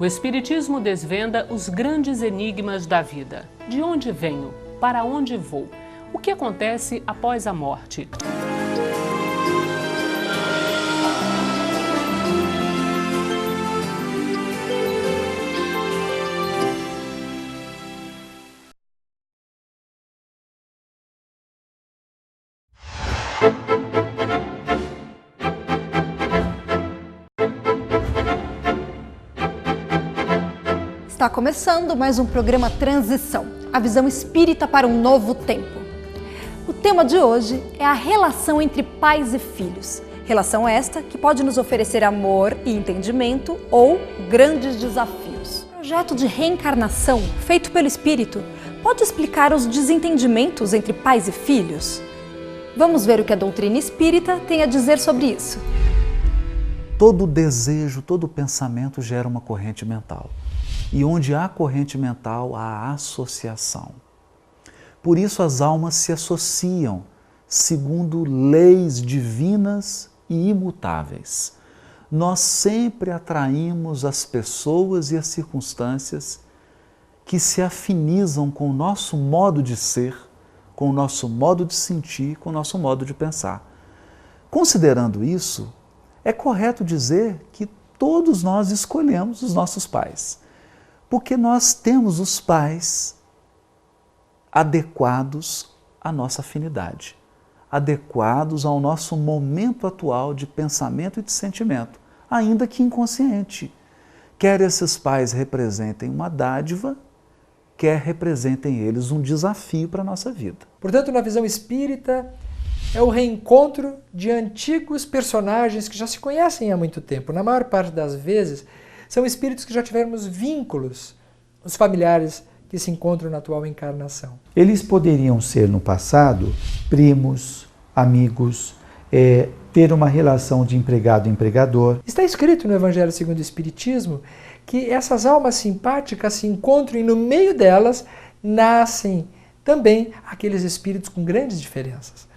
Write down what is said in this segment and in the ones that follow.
Espiritismo desvenda os grandes enigmas da vida. De onde venho? Para onde vou? O que acontece após a morte? Está começando mais um programa Transição, a visão espírita para um novo tempo. O tema de hoje é a relação entre pais e filhos. Relação esta que pode nos oferecer amor e entendimento ou grandes desafios. O projeto de reencarnação feito pelo espírito pode explicar os desentendimentos entre pais e filhos? Vamos ver o que a doutrina espírita tem a dizer sobre isso. Todo desejo, todo pensamento gera uma corrente mental. E onde há corrente mental, há associação. Por isso as almas se associam segundo leis divinas e imutáveis. Nós sempre atraímos as pessoas e as circunstâncias que se afinizam com o nosso modo de ser, com o nosso modo de sentir, com o nosso modo de pensar. Considerando isso, é correto dizer que todos nós escolhemos os nossos pais. Porque nós temos os pais adequados à nossa afinidade, adequados ao nosso momento atual de pensamento e de sentimento, ainda que inconsciente. Quer esses pais representem uma dádiva, quer representem eles um desafio para a nossa vida. Portanto, na visão espírita, é o reencontro de antigos personagens que já se conhecem há muito tempo. Na maior parte das vezes, são espíritos que já tivemos vínculos, os familiares que se encontram na atual encarnação. Eles poderiam ser, no passado, primos, amigos, ter uma relação de empregado-empregador. Está escrito no Evangelho segundo o Espiritismo que essas almas simpáticas se encontram e no meio delas nascem também aqueles espíritos com grandes diferenças.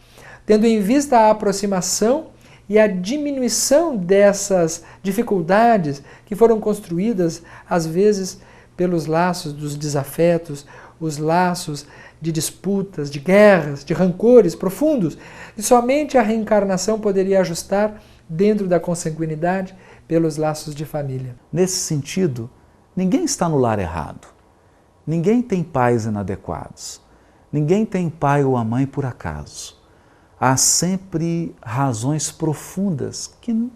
Tendo em vista a aproximação e a diminuição dessas dificuldades que foram construídas, às vezes, pelos laços dos desafetos, os laços de disputas, de guerras, de rancores profundos, e somente a reencarnação poderia ajustar, dentro da consanguinidade, pelos laços de família. Nesse sentido, ninguém está no lar errado. Ninguém tem pais inadequados. Ninguém tem pai ou a mãe por acaso. Há sempre razões profundas que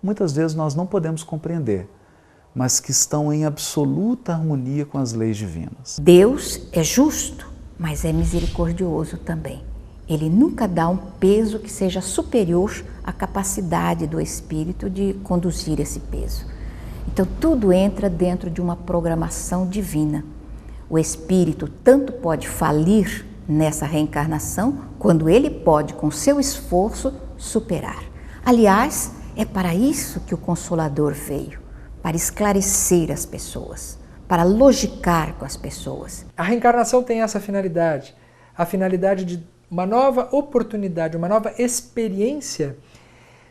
muitas vezes nós não podemos compreender, mas que estão em absoluta harmonia com as leis divinas. Deus é justo, mas é misericordioso também. Ele nunca dá um peso que seja superior à capacidade do espírito de conduzir esse peso. Então tudo entra dentro de uma programação divina. O espírito tanto pode falir nessa reencarnação, quando ele pode, com seu esforço, superar. Aliás, é para isso que o Consolador veio, para esclarecer as pessoas, para logicar com as pessoas. A reencarnação tem essa finalidade, a finalidade de uma nova oportunidade, uma nova experiência,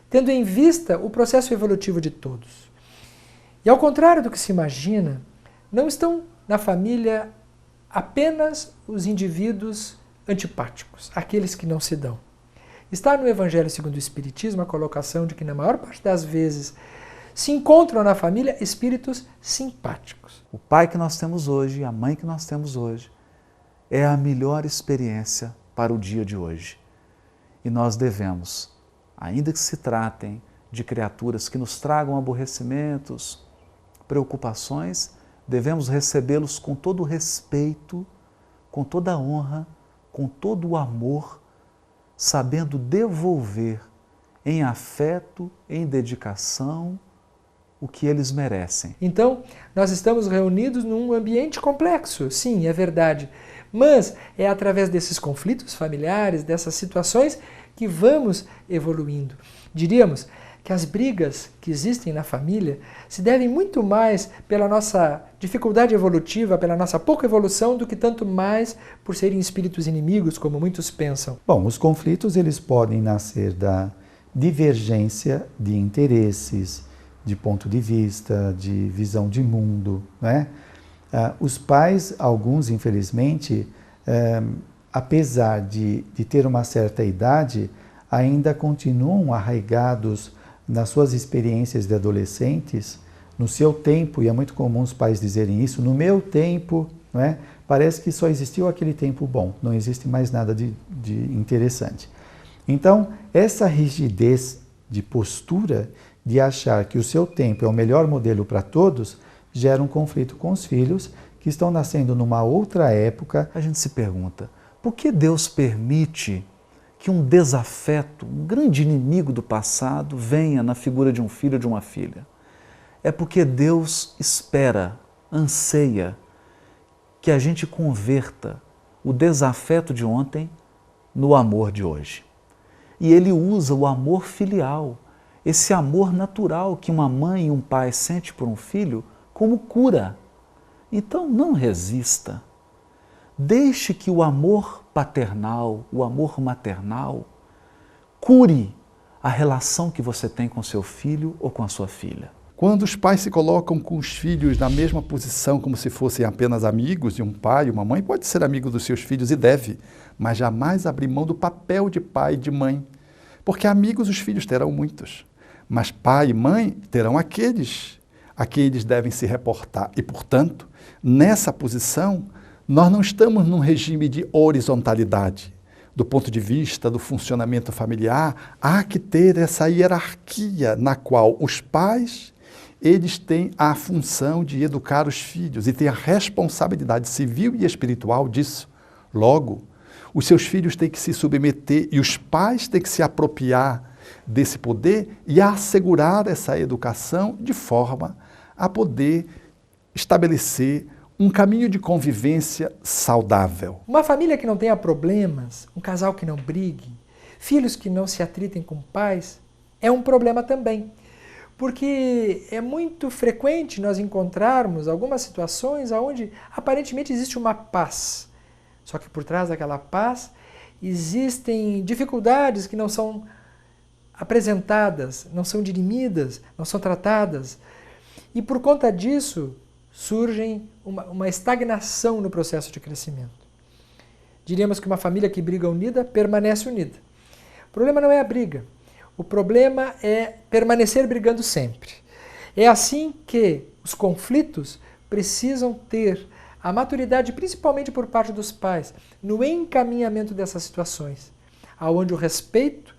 tendo em vista o processo evolutivo de todos. E ao contrário do que se imagina, não estão na família apenas os indivíduos antipáticos, aqueles que não se dão. Está no Evangelho segundo o Espiritismo a colocação de que na maior parte das vezes se encontram na família espíritos simpáticos. O pai que nós temos hoje, a mãe que nós temos hoje, é a melhor experiência para o dia de hoje. E nós devemos, ainda que se tratem de criaturas que nos tragam aborrecimentos, preocupações, devemos recebê-los com todo o respeito, com toda a honra, com todo o amor, sabendo devolver em afeto, em dedicação, o que eles merecem. Então, nós estamos reunidos num ambiente complexo, sim, é verdade, mas é através desses conflitos familiares, dessas situações, que vamos evoluindo. Diríamos que as brigas que existem na família se devem muito mais pela nossa dificuldade evolutiva, pela nossa pouca evolução, do que tanto mais por serem espíritos inimigos, como muitos pensam. Bom, os conflitos eles podem nascer da divergência de interesses, de ponto de vista, de visão de mundo, né? Os pais, alguns infelizmente, apesar de ter uma certa idade, ainda continuam arraigados nas suas experiências de adolescentes, no seu tempo, e é muito comum os pais dizerem isso, no meu tempo, não é? Parece que só existiu aquele tempo bom, não existe mais nada de interessante. Então, essa rigidez de postura, de achar que o seu tempo é o melhor modelo para todos, gera um conflito com os filhos que estão nascendo numa outra época. A gente se pergunta, por que Deus permite que um desafeto, um grande inimigo do passado, venha na figura de um filho ou de uma filha? É porque Deus espera, anseia que a gente converta o desafeto de ontem no amor de hoje. E Ele usa o amor filial, esse amor natural que uma mãe e um pai sentem por um filho, como cura. Então não resista. Deixe que o amor paternal, o amor maternal, cure a relação que você tem com seu filho ou com a sua filha. Quando os pais se colocam com os filhos na mesma posição, como se fossem apenas amigos de um pai e uma mãe, pode ser amigo dos seus filhos e deve, mas jamais abrir mão do papel de pai e de mãe. Porque amigos os filhos terão muitos, mas pai e mãe terão aqueles a que eles devem se reportar. E, portanto, nessa posição, nós não estamos num regime de horizontalidade. Do ponto de vista do funcionamento familiar, há que ter essa hierarquia na qual os pais, eles têm a função de educar os filhos e têm a responsabilidade civil e espiritual disso. Logo, os seus filhos têm que se submeter e os pais têm que se apropriar desse poder e assegurar essa educação de forma a poder estabelecer um caminho de convivência saudável. Uma família que não tenha problemas, um casal que não brigue, filhos que não se atritem com pais, é um problema também. Porque é muito frequente nós encontrarmos algumas situações onde aparentemente existe uma paz. Só que por trás daquela paz existem dificuldades que não são apresentadas, não são dirimidas, não são tratadas. E por conta disso surge uma estagnação no processo de crescimento. Diríamos que uma família que briga unida permanece unida. O problema não é a briga. O problema é permanecer brigando sempre. É assim que os conflitos precisam ter a maturidade, principalmente por parte dos pais, no encaminhamento dessas situações, onde o respeito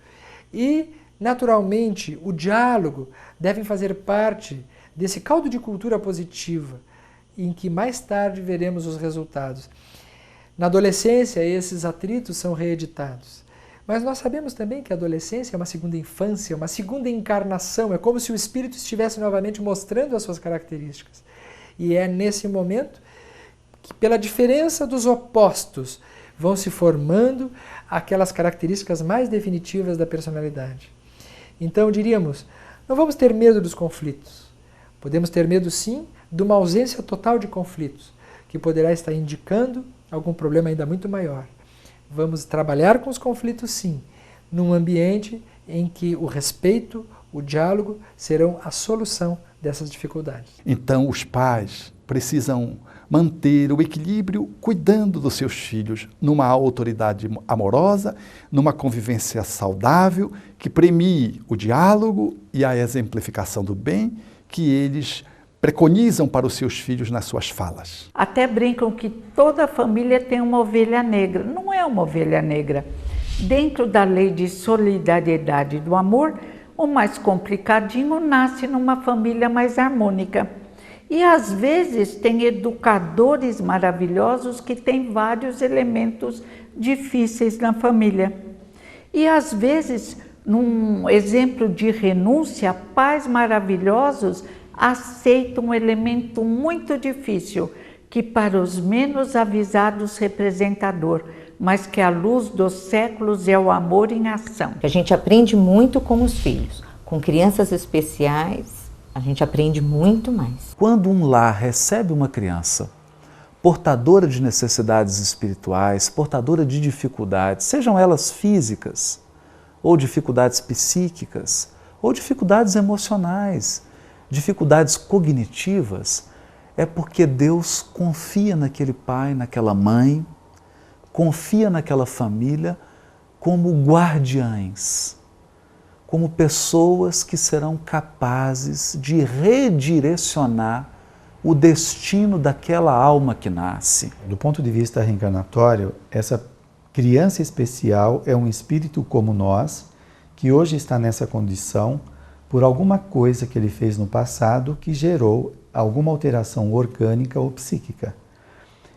e, naturalmente, o diálogo devem fazer parte desse caldo de cultura positiva, em que mais tarde veremos os resultados. Na adolescência, esses atritos são reeditados. Mas nós sabemos também que a adolescência é uma segunda infância, uma segunda encarnação, é como se o espírito estivesse novamente mostrando as suas características. E é nesse momento que, pela diferença dos opostos, vão se formando aquelas características mais definitivas da personalidade. Então, diríamos, não vamos ter medo dos conflitos. Podemos ter medo, sim, de uma ausência total de conflitos, que poderá estar indicando algum problema ainda muito maior. Vamos trabalhar com os conflitos, sim, num ambiente em que o respeito, o diálogo serão a solução dessas dificuldades. Então, os pais precisam manter o equilíbrio cuidando dos seus filhos numa autoridade amorosa, numa convivência saudável, que premie o diálogo e a exemplificação do bem que eles preconizam para os seus filhos nas suas falas. Até brincam que toda família tem uma ovelha negra. Não é uma ovelha negra. Dentro da lei de solidariedade e do amor, o mais complicadinho nasce numa família mais harmônica. E às vezes tem educadores maravilhosos que têm vários elementos difíceis na família. E às vezes, num exemplo de renúncia, pais maravilhosos aceitam um elemento muito difícil, que para os menos avisados representa dor, mas que à luz dos séculos é o amor em ação. A gente aprende muito com os filhos, com crianças especiais, a gente aprende muito mais. Quando um lar recebe uma criança portadora de necessidades espirituais, portadora de dificuldades, sejam elas físicas, ou dificuldades psíquicas, ou dificuldades emocionais, dificuldades cognitivas, é porque Deus confia naquele pai, naquela mãe, confia naquela família como guardiães, como pessoas que serão capazes de redirecionar o destino daquela alma que nasce. Do ponto de vista reencarnatório, essa criança especial é um espírito como nós, que hoje está nessa condição por alguma coisa que ele fez no passado que gerou alguma alteração orgânica ou psíquica.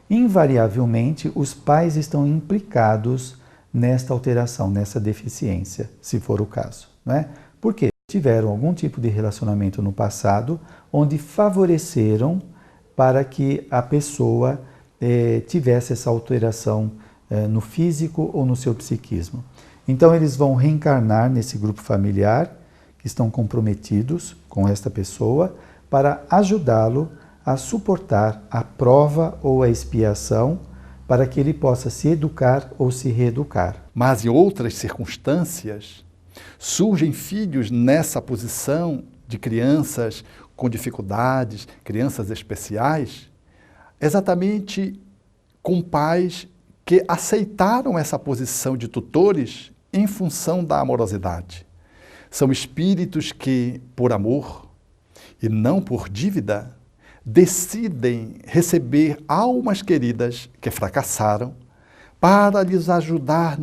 Invariavelmente, os pais estão implicados nesta alteração, nessa deficiência, se for o caso, não é? Porque tiveram algum tipo de relacionamento no passado onde favoreceram para que a pessoa tivesse essa alteração no físico ou no seu psiquismo. Então eles vão reencarnar nesse grupo familiar que estão comprometidos com esta pessoa para ajudá-lo a suportar a prova ou a expiação para que ele possa se educar ou se reeducar. Mas em outras circunstâncias, surgem filhos nessa posição de crianças com dificuldades, crianças especiais, exatamente com pais que aceitaram essa posição de tutores em função da amorosidade. São espíritos que, por amor e não por dívida, decidem receber almas queridas que fracassaram para lhes ajudar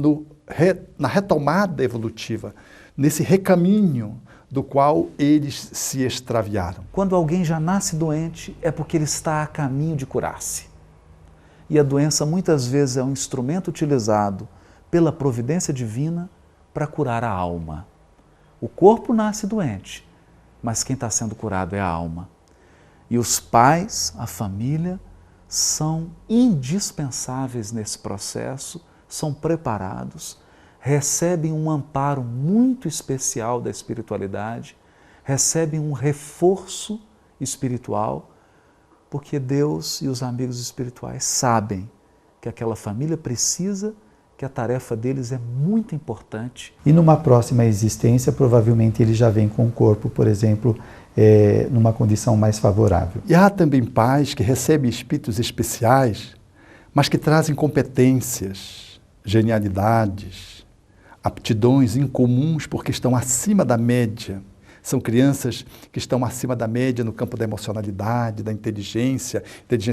na retomada evolutiva, nesse recaminho do qual eles se extraviaram. Quando alguém já nasce doente, é porque ele está a caminho de curar-se. E a doença muitas vezes é um instrumento utilizado pela providência divina para curar a alma. O corpo nasce doente, mas quem está sendo curado é a alma. E os pais, a família, são indispensáveis nesse processo, são preparados, recebem um amparo muito especial da espiritualidade, recebem um reforço espiritual, porque Deus e os amigos espirituais sabem que aquela família precisa, que a tarefa deles é muito importante. E numa próxima existência, provavelmente ele já vem com o corpo, por exemplo, numa condição mais favorável. E há também pais que recebem espíritos especiais, mas que trazem competências, genialidades, aptidões incomuns porque estão acima da média. São crianças que estão acima da média no campo da emocionalidade, da inteligência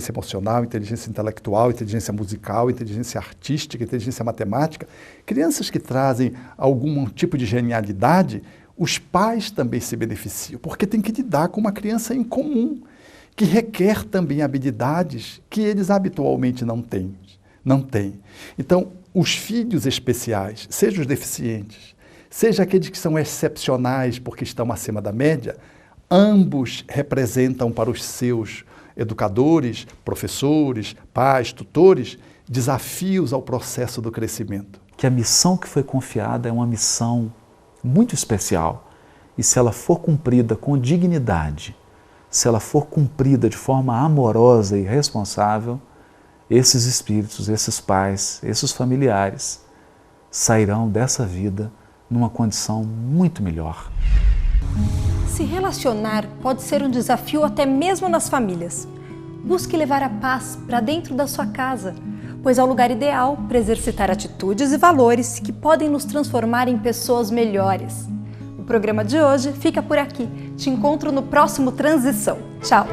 emocional, inteligência intelectual, inteligência musical, inteligência artística, inteligência matemática. Crianças que trazem algum tipo de genialidade, os pais também se beneficiam, porque tem que lidar com uma criança incomum, que requer também habilidades que eles habitualmente não têm. Então, os filhos especiais, sejam os deficientes, seja aqueles que são excepcionais porque estão acima da média, ambos representam para os seus educadores, professores, pais, tutores, desafios ao processo do crescimento. Que a missão que foi confiada é uma missão muito especial e se ela for cumprida com dignidade, se ela for cumprida de forma amorosa e responsável, esses espíritos, esses pais, esses familiares sairão dessa vida numa condição muito melhor. Se relacionar pode ser um desafio até mesmo nas famílias. Busque levar a paz para dentro da sua casa, pois é o lugar ideal para exercitar atitudes e valores que podem nos transformar em pessoas melhores. O programa de hoje fica por aqui. Te encontro no próximo Transição. Tchau!